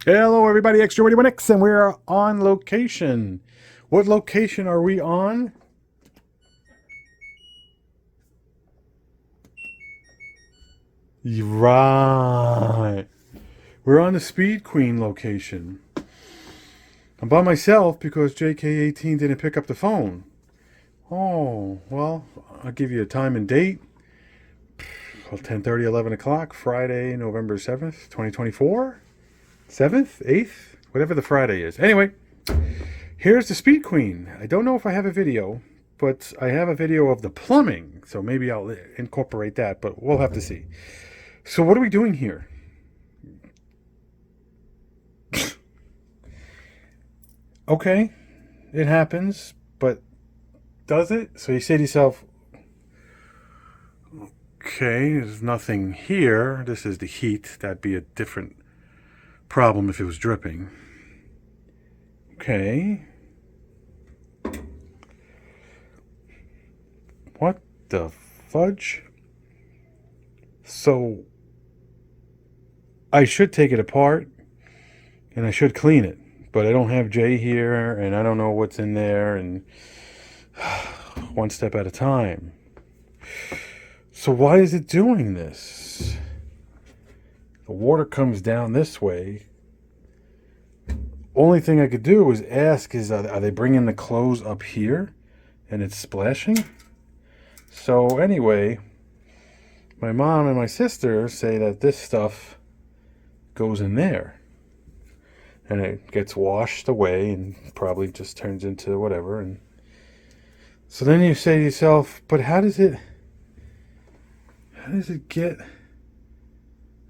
Hello, everybody. Extra81X, and we're on location. What location are we on? Right. We're on the Speed Queen location. I'm by myself because JK18 didn't pick up the phone. Oh, well, I'll give you a time and date. Well, 10:30, 11 o'clock, Friday, November 7th, 2024. 7th, 8th, whatever the Friday is. Anyway, here's the Speed Queen. I don't know if I have a video, but I have a video of the plumbing, so maybe I'll incorporate that, but we'll have to see. So what are we doing here? Okay, it happens, but does it? So you say to yourself, okay, there's nothing here. This is the heat. That'd be a different problem if it was dripping. Okay. What the fudge? So I should take it apart and I should clean it, but I don't have Jay here and I don't know what's in there, and one step at a time. So why is it doing this? The water comes down this way. Only thing I could do is ask is, are they bringing the clothes up here and it's splashing? So anyway, my mom and my sister say that this stuff goes in there and it gets washed away and probably just turns into whatever. And so then you say to yourself, but how does it get, how does it get,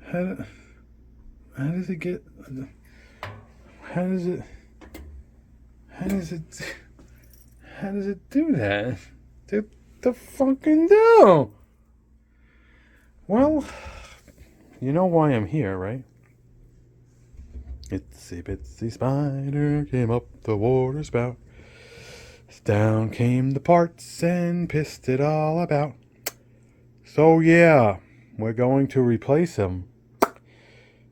how does it do that? The fucking do? Well, you know why I'm here, right? Itsy bitsy spider came up the water spout. Down came the parts and pissed it all about. So yeah, we're going to replace them.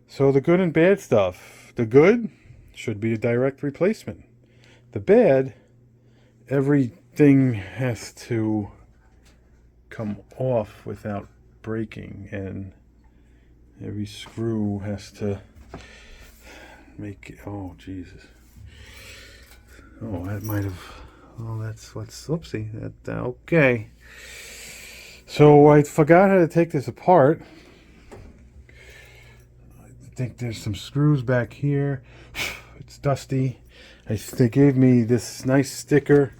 So the good and bad stuff. The good should be a direct replacement. The bad, everything has to come off without breaking, and every screw has to make it. Oh Jesus. Oh, that might have. Oh, that's what's. Whoopsie. That okay. So I forgot how to take this apart. I think there's some screws back here. It's dusty. They gave me this nice sticker.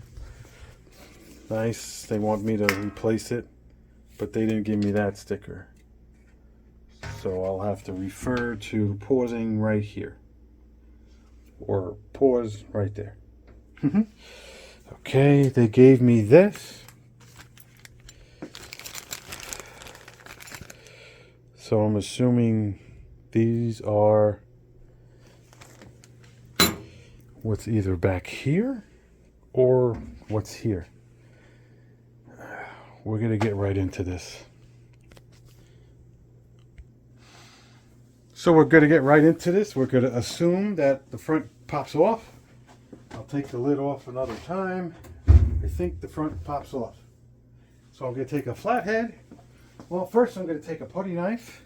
Nice. They want me to replace it, but they didn't give me that sticker. So I'll have to refer to pausing right here. Or pause right there. Okay, they gave me this. So I'm assuming these are what's either back here or what's here. We're going to get right into this. So we're going to get right into this. We're going to assume that the front pops off. I'll take the lid off another time. I think the front pops off. So I'm going to take a flathead. Well, first I'm going to take a putty knife.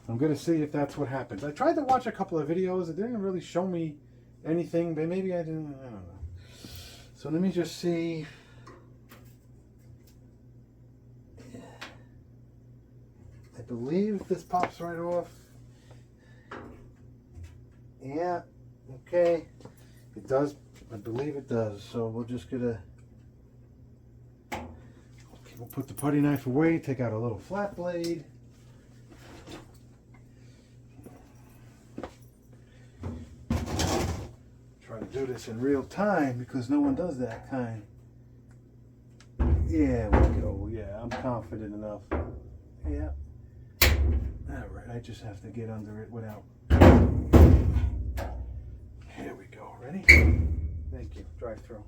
I'm going to see if that's what happens. I tried to watch a couple of videos. It didn't really show me anything, but maybe I don't know. So let me just see. I believe this pops right off. Yeah, okay. It does. I believe it does. So we're just gonna. Okay, we'll put the putty knife away. Take out a little flat blade. Try to do this in real time because no one does that kind. Yeah, we go. Yeah, I'm confident enough. Yeah. All right. I just have to get under it without. Here we go. Ready? Thank you. Drive through.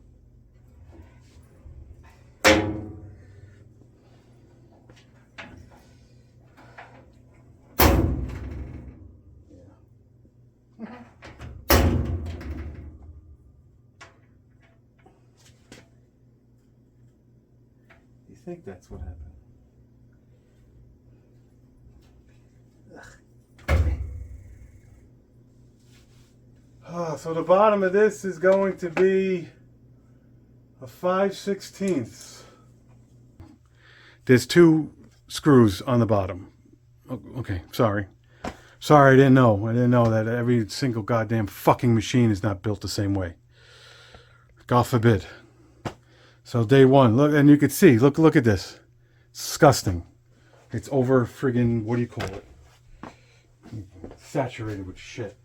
Yeah. think that's what happened. So the bottom of this is going to be a 5/16. There's 2 screws on the bottom. Okay, sorry. Sorry, I didn't know. I didn't know that every single goddamn fucking machine is not built the same way. God forbid. So day 1, look, and you can see, look at this. It's disgusting. It's over friggin', what do you call it? Saturated with shit.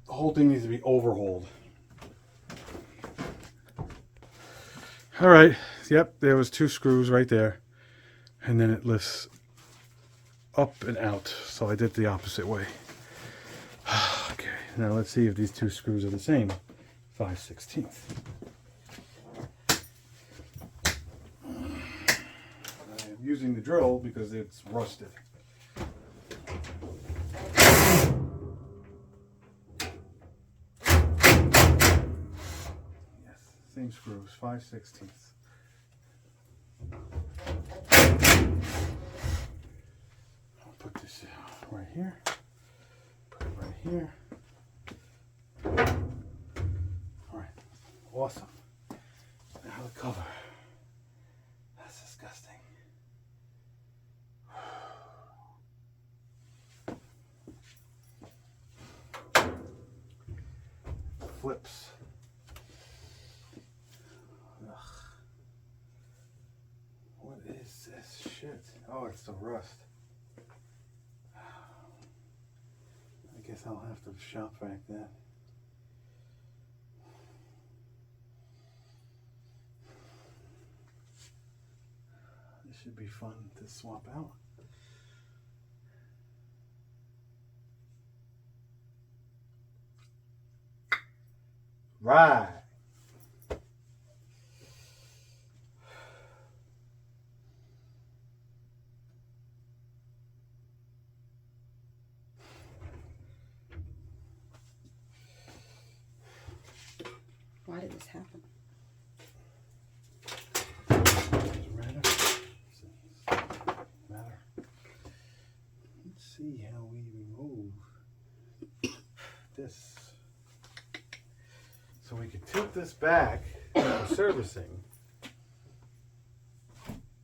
The whole thing needs to be overhauled. All right. Yep, there was 2 screws right there. And then it lifts up and out. So I did the opposite way. Okay, now let's see if these 2 screws are the same. 5/16. I'm using the drill because it's rusted. Yes, same screws, 5/16. I'll put this right here. Put it right here. All right, awesome. Now the cover. That's disgusting. Flips. Ugh. What is this shit? Oh, it's the rust. I guess I'll have to shop vac that. This should be fun to swap out. Right. Why did this happen? Matter. Let's see how we remove this. So we can tilt this back for servicing,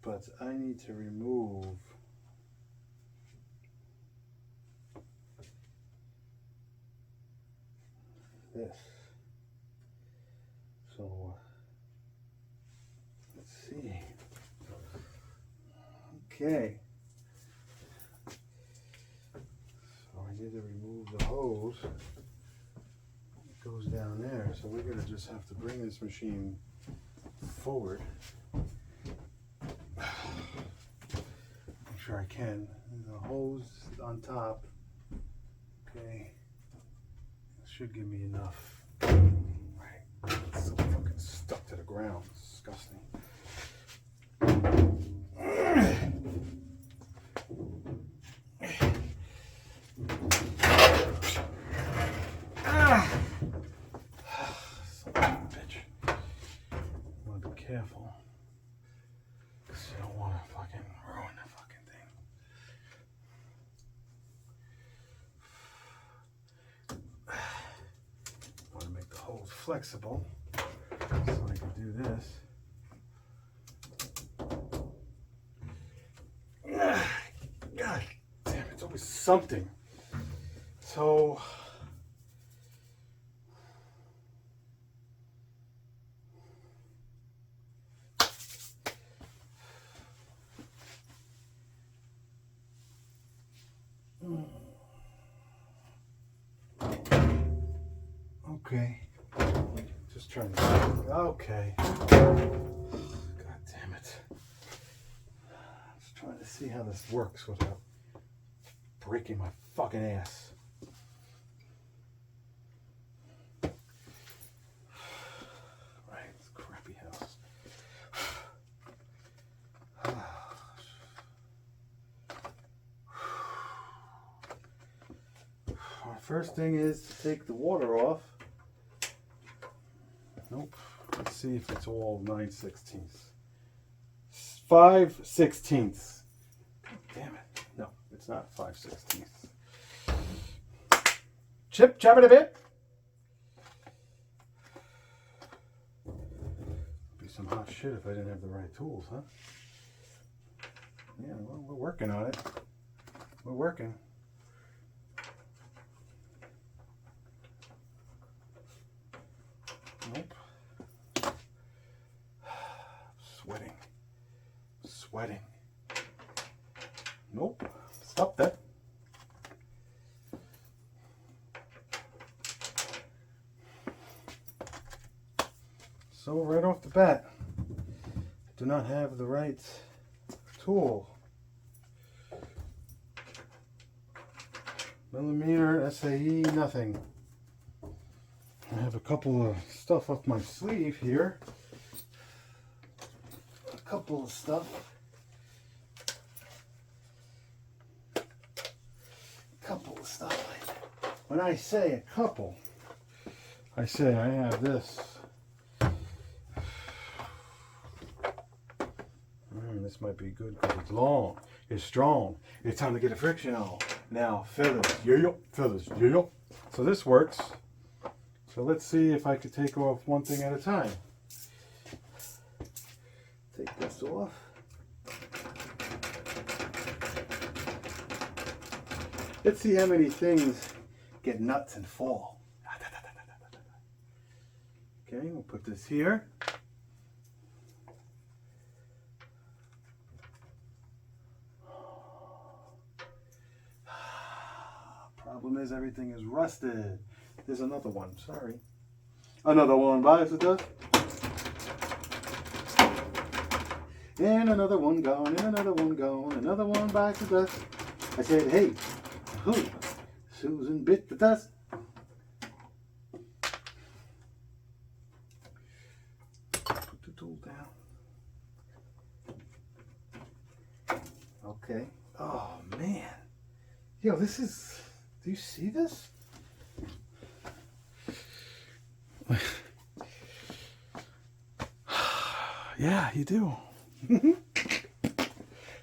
but I need to remove this. So let's see. Okay. So I need to remove the hose. It goes down there. So we're going to just have to bring this machine forward. I'm sure I can. The hose on top. Okay. It should give me enough. Right. It's so fucking stuck to the ground. It's disgusting. Careful, because you don't want to fucking ruin the fucking thing. Want to make the hose flexible so I can do this. God damn, it's always something. So okay, just trying to, okay, god damn it, just trying to see how this works without breaking my fucking ass. Right, it's a crappy house. First thing is to take the water off. Nope. Let's see if it's all 9/16. 5/16. Damn it. No, it's not 5/16. Chip, chop it a bit. Be some hot shit if I didn't have the right tools, huh? Yeah, well, we're working on it. We're working. Nope. Sweating. Sweating. Nope. Stop that. So right off the bat, I do not have the right tool. Millimeter, SAE, nothing. I have a couple of stuff up my sleeve here. A couple of stuff. When I say a couple, I say I have this. This might be good because it's long, it's strong. It's time to get the friction on. Now, feathers, yeah, feathers, yeah. So this works. So let's see if I could take off one thing at a time. Take this off. Let's see how many things get nuts and fall. Okay, we'll put this here. Problem is everything is rusted. There's another one, sorry. Another one bites the dust. And another one gone, and another one gone, another one bites the dust. I said, hey, who? Susan bit the dust. Put the tool down. Okay. Oh, man. Yo, this is... Do you see this? Yeah, you do.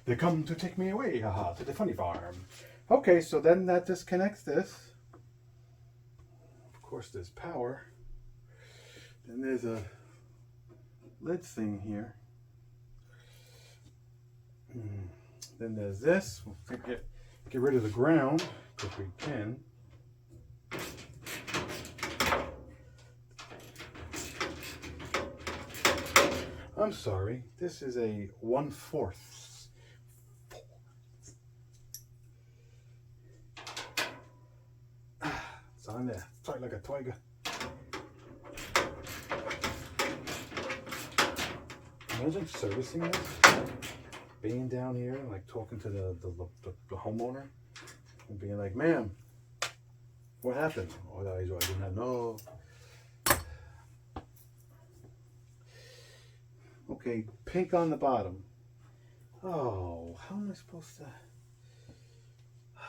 They come to take me away, haha, to the funny farm. Okay, so then that disconnects this. Of course, there's power. Then there's a lid thing here. Then there's this. We'll get rid of the ground if we can. I'm sorry, this is a 1/4. It's on there, tight like a tiger. Imagine servicing this, being down here, like talking to the homeowner, and being like, "Ma'am, what happened?" Oh, I do not know. Okay, pink on the bottom. Oh, how am I supposed to? I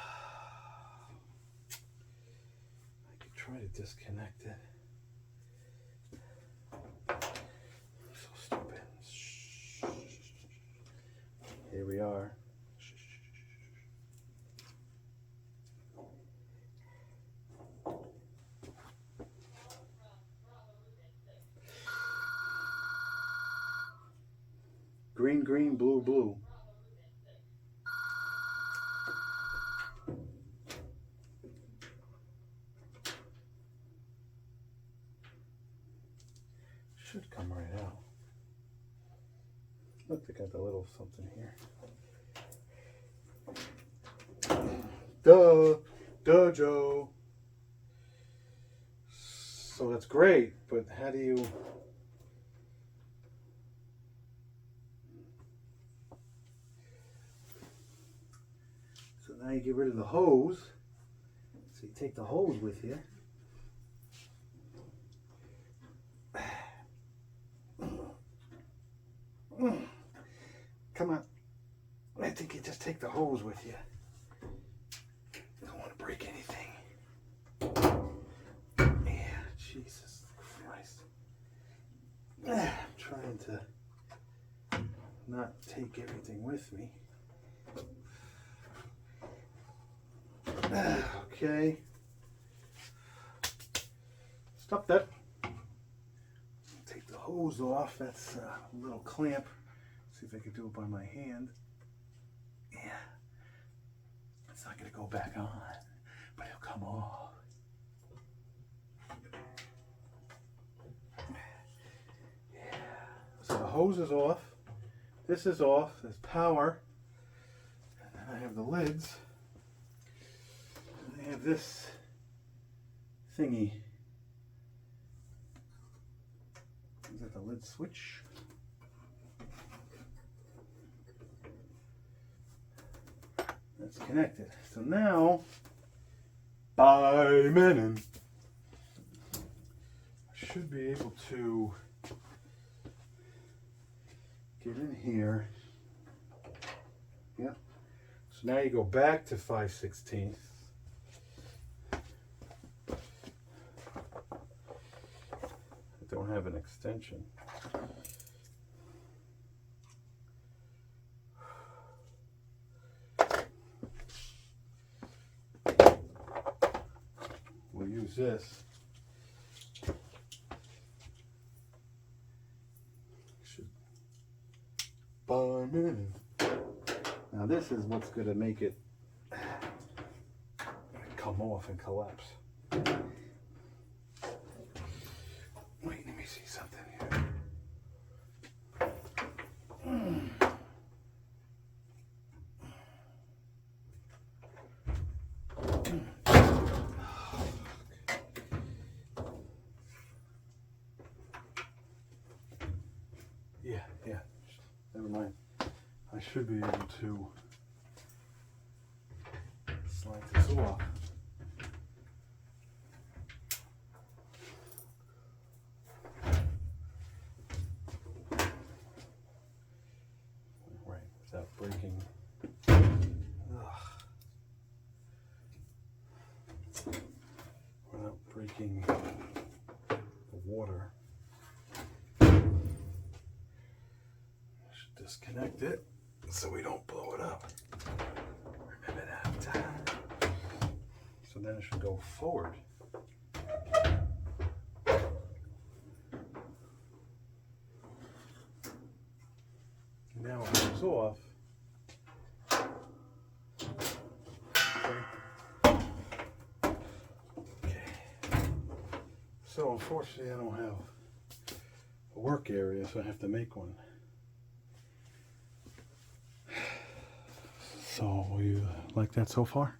could try to disconnect it. I'm so stupid. Here we are. Green, green, blue, blue. Should come right out. Look, they got the little something here. Duh, Joe. So that's great, but how do you... So now you get rid of the hose. So you take the hose with you. Come on. I think you just take the hose with you. You don't want to break anything. Yeah, Jesus Christ. I'm trying to not take everything with me. Okay. Stop that. Take the hose off. That's a little clamp. See if I can do it by my hand. Yeah. It's not going to go back on, but it'll come off. Yeah. So the hose is off. This is off. There's power. And then I have the lids. And I have this thingy. Is that the lid switch? That's connected. So now, by Menon, I should be able to get in here. Yep. So now you go back to 5/16. I don't have an extension. We'll use this. Should buy a minute. Now this is what's going to make it come off and collapse. Wait, let me see something here. Yeah, never mind. I should be able to slide this off. Right, without breaking. Without breaking the water. Disconnect it so we don't blow it up. Remember that. So then it should go forward. Now it comes off. Okay. So unfortunately I don't have a work area, so I have to make one. So you like that so far?